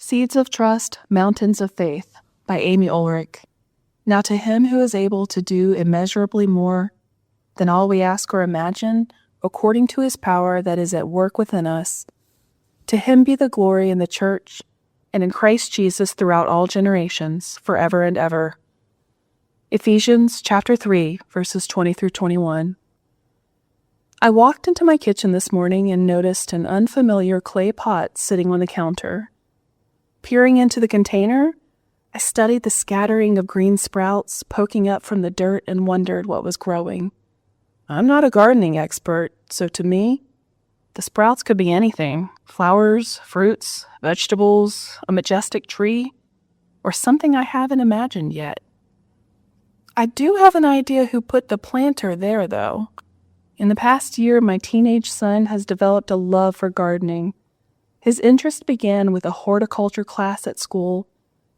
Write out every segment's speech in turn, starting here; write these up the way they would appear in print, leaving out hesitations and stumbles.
Seeds of Trust, Mountains of Faith by Amy Olrick. Now to him who is able to do immeasurably more than all we ask or imagine, according to his power that is at work within us, to him be the glory in the church and in Christ Jesus throughout all generations, forever and ever. Ephesians chapter 3, verses 20 through 21. I walked into my kitchen this morning and noticed an unfamiliar clay pot sitting on the counter. Peering into the container, I studied the scattering of green sprouts poking up from the dirt and wondered what was growing. I'm not a gardening expert, so to me, the sprouts could be anything: flowers, fruits, vegetables, a majestic tree, or something I haven't imagined yet. I do have an idea who put the planter there, though. In the past year, my teenage son has developed a love for gardening. His interest began with a horticulture class at school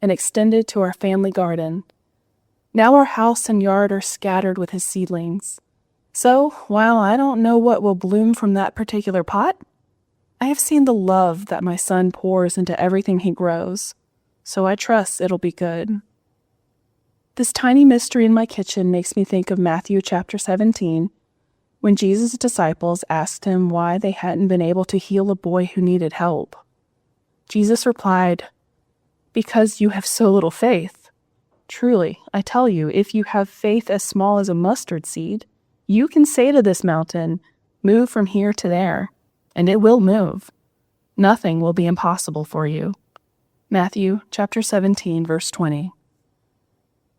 and extended to our family garden. Now our house and yard are scattered with his seedlings. So, while I don't know what will bloom from that particular pot, I have seen the love that my son pours into everything he grows, so I trust it'll be good. This tiny mystery in my kitchen makes me think of Matthew chapter 17, when Jesus' disciples asked him why they hadn't been able to heal a boy who needed help. Jesus replied, "Because you have so little faith. Truly, I tell you, if you have faith as small as a mustard seed, you can say to this mountain, 'Move from here to there,' and it will move. Nothing will be impossible for you." Matthew chapter 17, verse 20.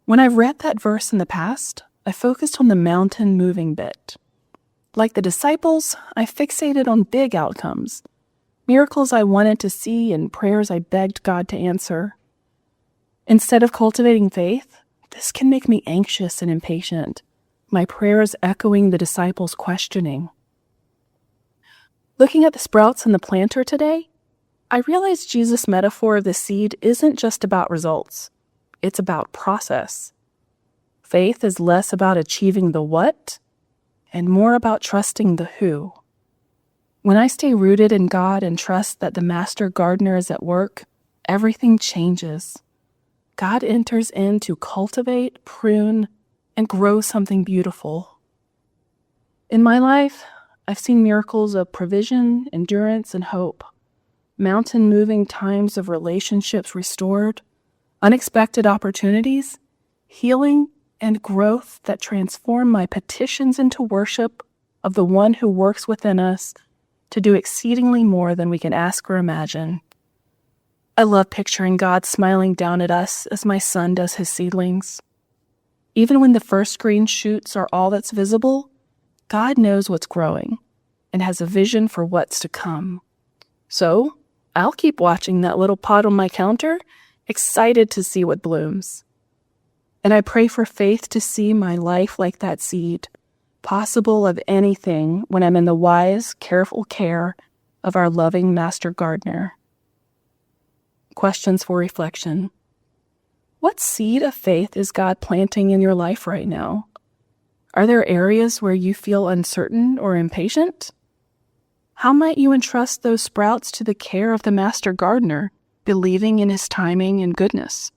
When I've read that verse in the past, I focused on the mountain moving bit. Like the disciples, I fixated on big outcomes, miracles I wanted to see and prayers I begged God to answer. Instead of cultivating faith, this can make me anxious and impatient, my prayers echoing the disciples' questioning. Looking at the sprouts in the planter today, I realized Jesus' metaphor of the seed isn't just about results. It's about process. Faith is less about achieving the what and more about trusting the who. When I stay rooted in God and trust that the master gardener is at work, everything changes. God enters in to cultivate, prune, and grow something beautiful. In my life, I've seen miracles of provision, endurance, and hope, mountain-moving times of relationships restored, unexpected opportunities, healing, and growth that transform my petitions into worship of the one who works within us to do exceedingly more than we can ask or imagine. I love picturing God smiling down at us as my son does his seedlings. Even when the first green shoots are all that's visible, God knows what's growing and has a vision for what's to come. So, I'll keep watching that little pot on my counter, excited to see what blooms. And I pray for faith to see my life like that seed, possible of anything when I'm in the wise, careful care of our loving Master Gardener. Questions for reflection. What seed of faith is God planting in your life right now? Are there areas where you feel uncertain or impatient? How might you entrust those sprouts to the care of the Master Gardener, believing in his timing and goodness?